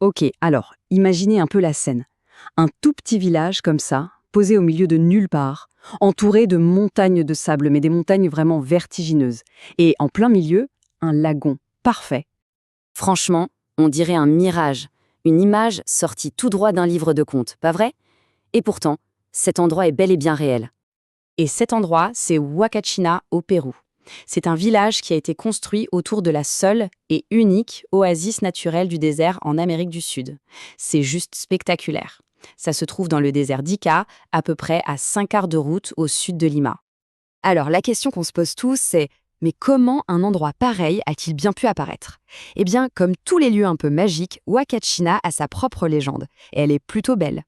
Ok, alors, imaginez un peu la scène. Un tout petit village comme ça, posé au milieu de nulle part, entouré de montagnes de sable, mais des montagnes vraiment vertigineuses. Et en plein milieu, un lagon. Parfait. Franchement, on dirait un mirage, une image sortie tout droit d'un livre de contes, pas vrai? Et pourtant, cet endroit est bel et bien réel. Et cet endroit, c'est Huacachina au Pérou. C'est un village qui a été construit autour de la seule et unique oasis naturelle du désert en Amérique du Sud. C'est juste spectaculaire. Ça se trouve dans le désert d'Ica, à peu près à 5 quarts de route au sud de Lima. Alors, la question qu'on se pose tous, c'est mais comment un endroit pareil a-t-il bien pu apparaître? Eh bien, comme tous les lieux un peu magiques, Huacachina a sa propre légende, et elle est plutôt belle.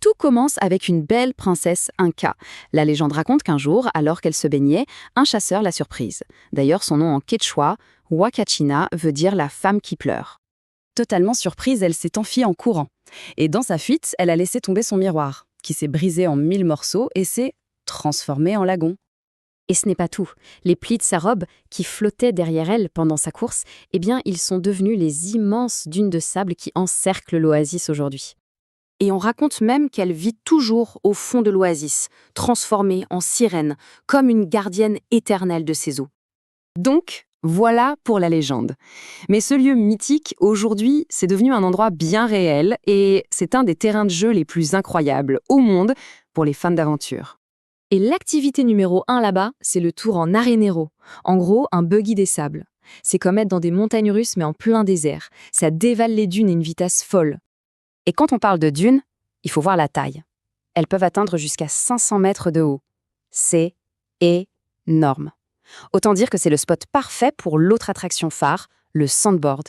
Tout commence avec une belle princesse Inca. La légende raconte qu'un jour, alors qu'elle se baignait, un chasseur l'a surprise. D'ailleurs, son nom en quechua, Huacachina, veut dire la femme qui pleure. Totalement surprise, elle s'est enfuie en courant. Et dans sa fuite, elle a laissé tomber son miroir, qui s'est brisé en 1000 morceaux et s'est transformé en lagon. Et ce n'est pas tout. Les plis de sa robe, qui flottaient derrière elle pendant sa course, eh bien, ils sont devenus les immenses dunes de sable qui encerclent l'oasis aujourd'hui. Et on raconte même qu'elle vit toujours au fond de l'oasis, transformée en sirène, comme une gardienne éternelle de ses eaux. Donc, voilà pour la légende. Mais ce lieu mythique, aujourd'hui, c'est devenu un endroit bien réel et c'est un des terrains de jeu les plus incroyables au monde pour les fans d'aventure. Et l'activité numéro 1 là-bas, c'est le tour en arénero. En gros, un buggy des sables. C'est comme être dans des montagnes russes mais en plein désert. Ça dévale les dunes à une vitesse folle. Et quand on parle de dunes, il faut voir la taille. Elles peuvent atteindre jusqu'à 500 mètres de haut. C'est énorme. Autant dire que c'est le spot parfait pour l'autre attraction phare, le sandboard.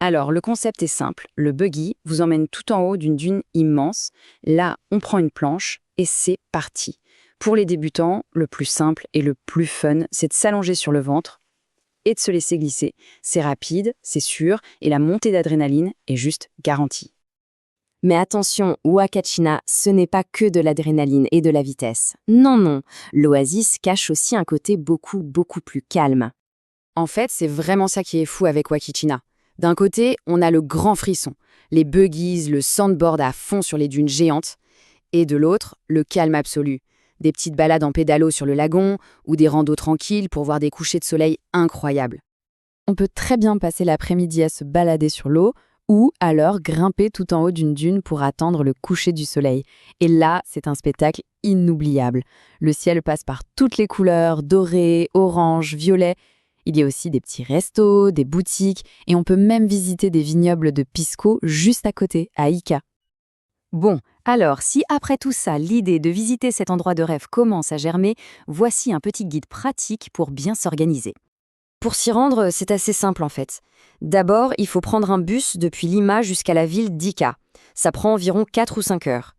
Alors, le concept est simple. Le buggy vous emmène tout en haut d'une dune immense. Là, on prend une planche et c'est parti. Pour les débutants, le plus simple et le plus fun, c'est de s'allonger sur le ventre et de se laisser glisser. C'est rapide, c'est sûr, et la montée d'adrénaline est juste garantie. Mais attention, Huacachina, ce n'est pas que de l'adrénaline et de la vitesse. Non, non, l'oasis cache aussi un côté beaucoup plus calme. En fait, c'est vraiment ça qui est fou avec Huacachina. D'un côté, on a le grand frisson, les buggies, le sandboard à fond sur les dunes géantes, et de l'autre, le calme absolu. Des petites balades en pédalo sur le lagon ou des randos tranquilles pour voir des couchers de soleil incroyables. On peut très bien passer l'après-midi à se balader sur l'eau ou alors grimper tout en haut d'une dune pour attendre le coucher du soleil. Et là, c'est un spectacle inoubliable. Le ciel passe par toutes les couleurs, doré, orange, violet. Il y a aussi des petits restos, des boutiques et on peut même visiter des vignobles de pisco juste à côté, à Ica. Bon, alors, si après tout ça, l'idée de visiter cet endroit de rêve commence à germer, voici un petit guide pratique pour bien s'organiser. Pour s'y rendre, c'est assez simple en fait. D'abord, il faut prendre un bus depuis Lima jusqu'à la ville d'Ica. Ça prend environ 4 ou 5 heures.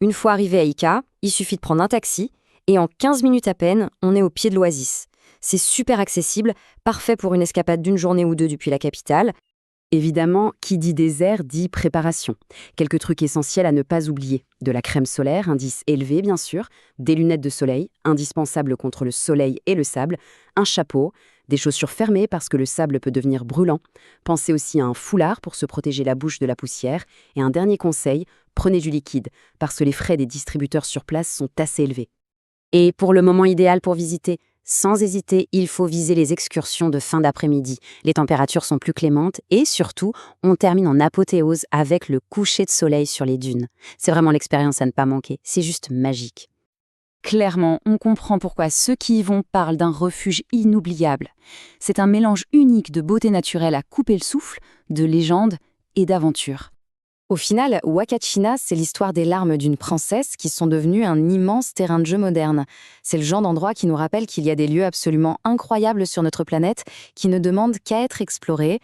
Une fois arrivé à Ica, il suffit de prendre un taxi et en 15 minutes à peine, on est au pied de l'oasis. C'est super accessible, parfait pour une escapade d'une journée ou deux depuis la capitale. Évidemment, qui dit désert dit préparation. Quelques trucs essentiels à ne pas oublier. De la crème solaire, indice élevé bien sûr, des lunettes de soleil, indispensables contre le soleil et le sable, un chapeau, des chaussures fermées parce que le sable peut devenir brûlant. Pensez aussi à un foulard pour se protéger la bouche de la poussière. Et un dernier conseil, prenez du liquide, parce que les frais des distributeurs sur place sont assez élevés. Et pour le moment idéal pour visiter, sans hésiter, il faut viser les excursions de fin d'après-midi. Les températures sont plus clémentes et surtout, on termine en apothéose avec le coucher de soleil sur les dunes. C'est vraiment l'expérience à ne pas manquer, c'est juste magique. Clairement, on comprend pourquoi ceux qui y vont parlent d'un refuge inoubliable. C'est un mélange unique de beauté naturelle à couper le souffle, de légende et d'aventure. Au final, Huacachina, c'est l'histoire des larmes d'une princesse qui sont devenues un immense terrain de jeu moderne. C'est le genre d'endroit qui nous rappelle qu'il y a des lieux absolument incroyables sur notre planète qui ne demandent qu'à être explorés,